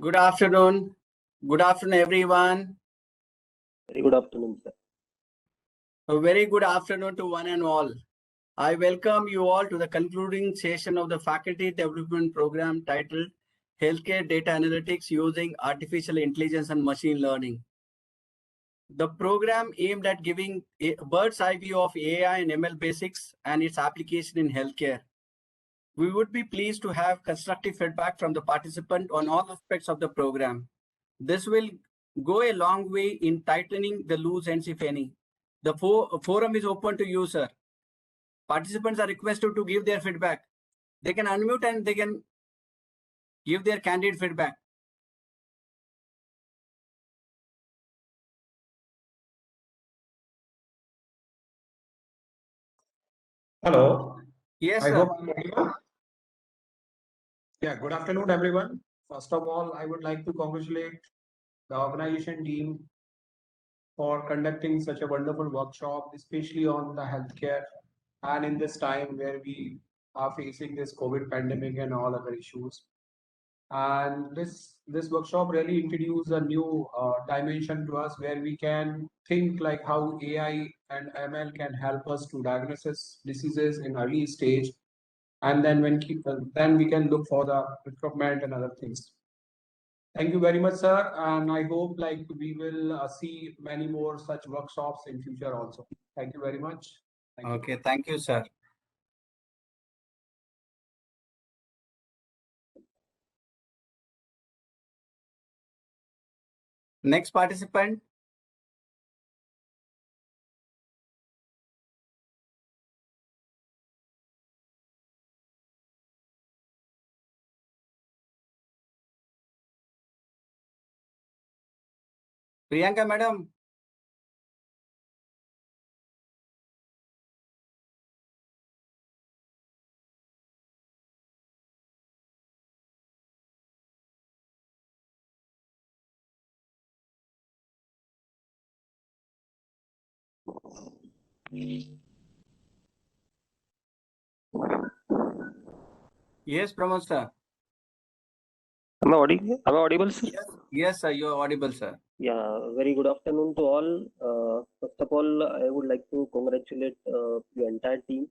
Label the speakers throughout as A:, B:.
A: Good afternoon. Good afternoon, everyone.
B: Very good afternoon, sir.
A: A very good afternoon to one and all. I welcome you all to the concluding session of the Faculty Development Program titled Healthcare Data Analytics Using Artificial Intelligence and Machine Learning. The program aimed at giving a bird's eye view of AI and ML basics and its application in healthcare. We would be pleased to have constructive feedback from the participant on all aspects of the program. This will go a long way in tightening the loose ends, if any. The forum is open to you, sir. Participants are requested to give their feedback. They can unmute and they can give their candid feedback.
C: Hello.
A: Yes,
C: I
A: sir.
C: hope I'm audible. Yeah, good afternoon, everyone. First of all, I would like to congratulate the organization team for conducting such a wonderful workshop, especially on the healthcare and in this time where we are facing this COVID pandemic and all other issues. And this workshop really introduced a new dimension to us where we can think like how AI and ML can help us to diagnose diseases in early stage, and then we can look for the recruitment and other things. Thank you very much, sir, and I hope like we will see many more such workshops in future also. Thank you very much.
A: Okay, thank you, sir. Next participant. Priyanka, madam. Yes, Pramod, sir.
B: Am I audible, sir?
A: Yes, sir. You are audible, sir.
B: Yeah, very good afternoon to all. First of all, I would like to congratulate your entire team,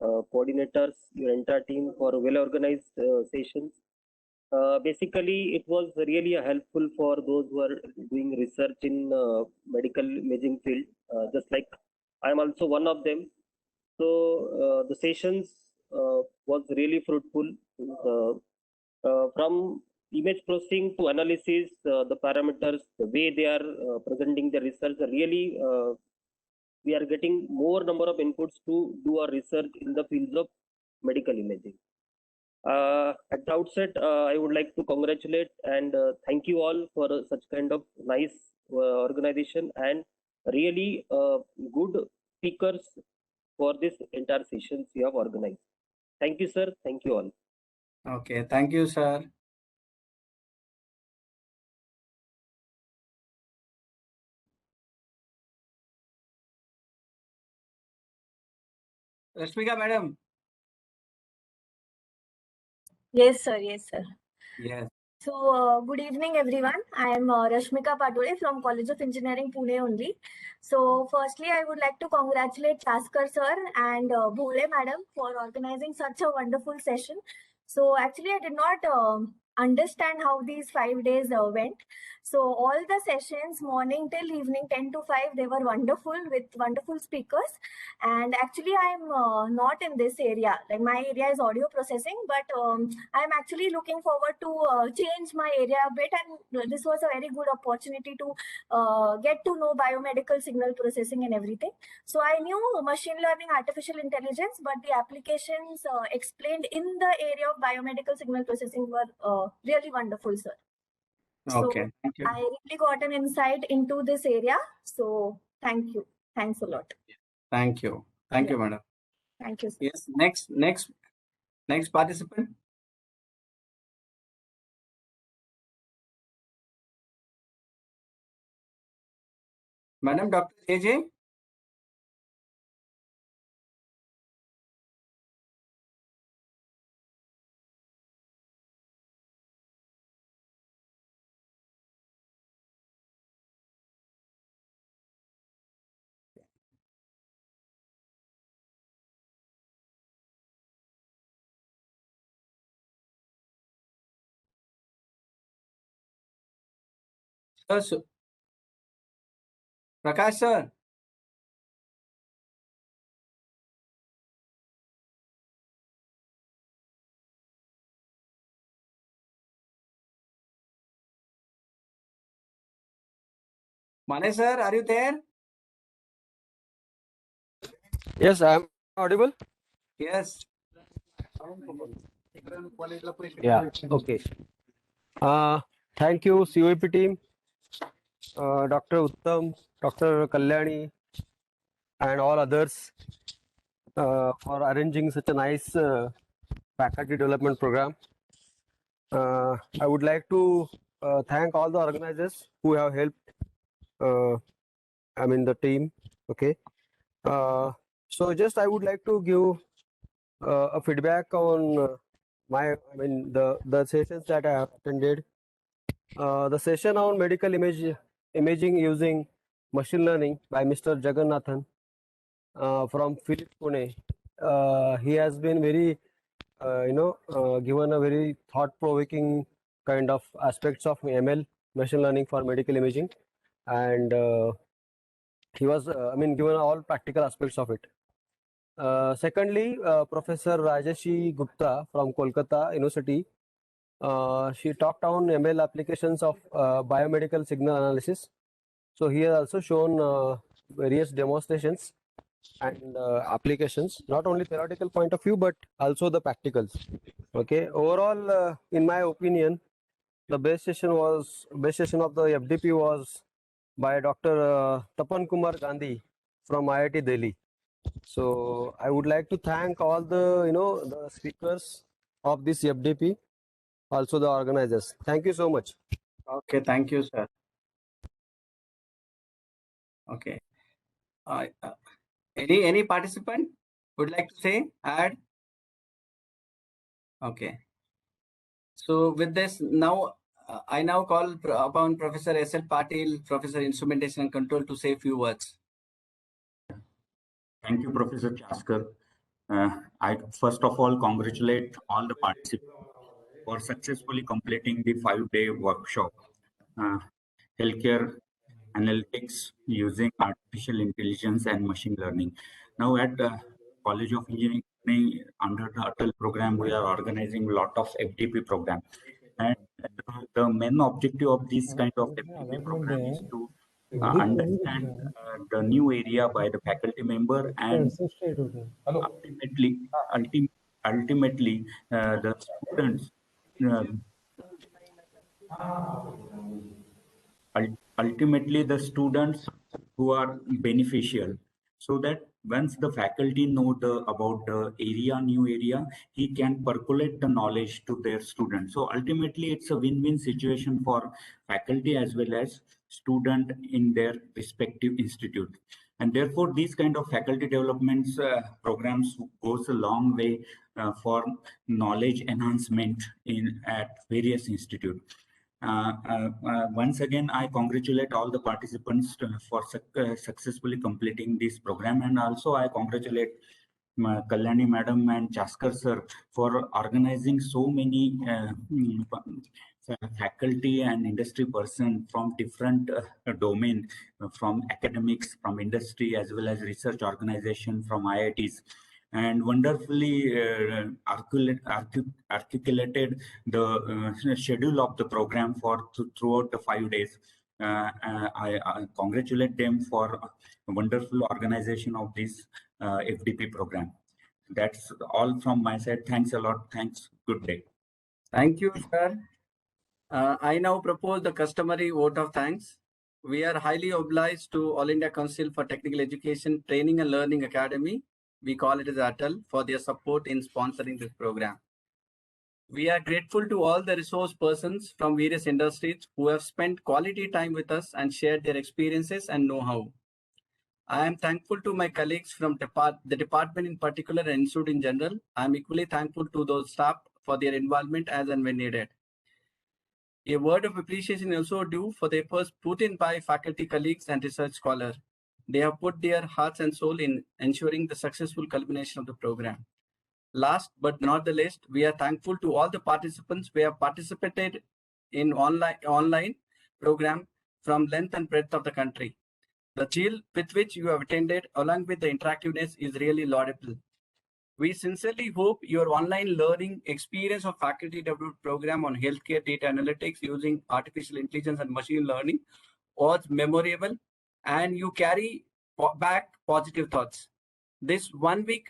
B: coordinators, your entire team for well-organized sessions. Basically, it was really helpful for those who are doing research in medical imaging field, just like I'm also one of them. So the sessions was really fruitful. From image processing to analysis, the parameters, the way they are presenting the results, really we are getting more number of inputs to do our research in the fields of medical imaging. At the outset, I would like to congratulate and thank you all for such kind of nice organization and really good speakers for this entire sessions you have organized. Thank you, sir. Thank you all.
A: Okay, thank you, sir. Rashmika, madam.
D: Yes, sir. Yes, sir.
A: Yes.
D: So, good evening, everyone. I am Rashmika Patole from College of Engineering, Pune only. So, firstly, I would like to congratulate Chaskar sir and Bhole madam for organizing such a wonderful session. So, actually, I did not understand how these 5 days went. So, all the sessions, morning till evening, 10 to 5, they were wonderful with wonderful speakers. And actually, I'm not in this area. Like, my area is audio processing, but I'm actually looking forward to change my area a bit, and this was a very good opportunity to get to know biomedical signal processing and everything. So I knew machine learning, artificial intelligence, but the applications explained in the area of biomedical signal processing were really wonderful, sir.
A: Okay,
D: So
A: thank you.
D: I really got an insight into this area. So thank you. Thanks a lot.
A: Thank you. Thank you, madam.
D: Thank you, sir.
A: Yes, next participant. Madam Dr. JJ. Sir, Prakash sir. Mane sir, are you there?
E: Yes, I am audible.
A: Yes.
E: Yeah. Okay. Thank you, COEP team, Dr. Uttam, Dr. Kalyani, and all others for arranging such a nice faculty development program. I would like to thank all the organizers who have helped. The team. Okay. So just I would like to give a feedback on the sessions that I have attended. The session on medical imaging using machine learning by Mr. Jagannathan from Philip Pune. He has been very, given a very thought-provoking kind of aspects of ML, machine learning for medical imaging, and he was, given all practical aspects of it. Secondly, Professor Rajeshi Gupta from Kolkata University, she talked on ML applications of biomedical signal analysis. So he has also shown various demonstrations and applications, not only theoretical point of view, but also the practicals. Okay. Overall, in my opinion, the best session of the FDP was by Dr. Tapan Kumar Gandhi from IIT Delhi. So I would like to thank all the the speakers of this FDP, also the organizers. Thank you so much.
A: Okay, thank you, sir. Okay. Any participant would like to say, add? Okay. So with this, now I now call upon Professor S.L. Patil, Professor Instrumentation and Control, to say a few words.
F: Thank you, Professor Chaskar. I first of all congratulate all the participants for successfully completing the 5-day workshop, Healthcare Analytics using Artificial Intelligence and Machine Learning. Now at College of Engineering, under the Atal program, we are organizing a lot of FDP program. And the main objective of this kind of FDP program is to understand the new area by the faculty member, and ultimately the students ultimately the students who are beneficial, so that once the faculty know about the new area, he can percolate the knowledge to their students. So ultimately it's a win-win situation for faculty as well as student in their respective institute. And therefore these kind of faculty developments programs goes a long way for knowledge enhancement at various institutes. Once again, I congratulate all the participants for successfully completing this program, and also I congratulate Kalyani Madam and Chaskar Sir for organizing so many faculty and industry person from different domain, from academics, from industry, as well as research organization from IITs, and wonderfully articulated the schedule of the program for throughout the 5 days. I congratulate them for wonderful organization of this FDP program. That's all from my side. Thanks a lot. Thanks. Good day.
A: Thank you, sir. I now propose the customary vote of thanks. We are highly obliged to All India Council for Technical Education Training and Learning Academy, we call it as ATAL, for their support in sponsoring this program. We are grateful to all the resource persons from various industries who have spent quality time with us and shared their experiences and know-how. I am thankful to my colleagues from the department in particular and institute in general. I am equally thankful to those staff for their involvement as and when needed. A word of appreciation is also due for the efforts put in by faculty colleagues and research scholars. They have put their hearts and soul in ensuring the successful culmination of the program. Last but not the least, we are thankful to all the participants who have participated in online program from length and breadth of the country. The zeal with which you have attended, along with the interactiveness, is really laudable. We sincerely hope your online learning experience of faculty development program on healthcare data analytics using artificial intelligence and machine learning was memorable, and you carry back positive thoughts. This 1 week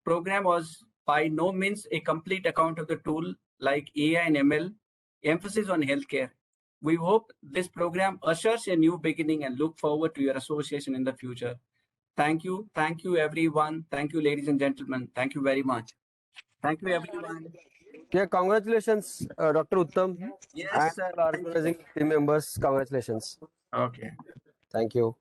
A: program was by no means a complete account of the tool like AI and ML, emphasis on healthcare. We hope this program ushers a new beginning and look forward to your association in the future. Thank you. Thank you, everyone. Thank you, ladies and gentlemen. Thank you very much. Thank you, everyone.
E: Yeah, congratulations, Dr. Uttam.
A: Yes,
E: And
A: sir.
E: all organizing team members, congratulations.
A: Okay.
E: Thank you.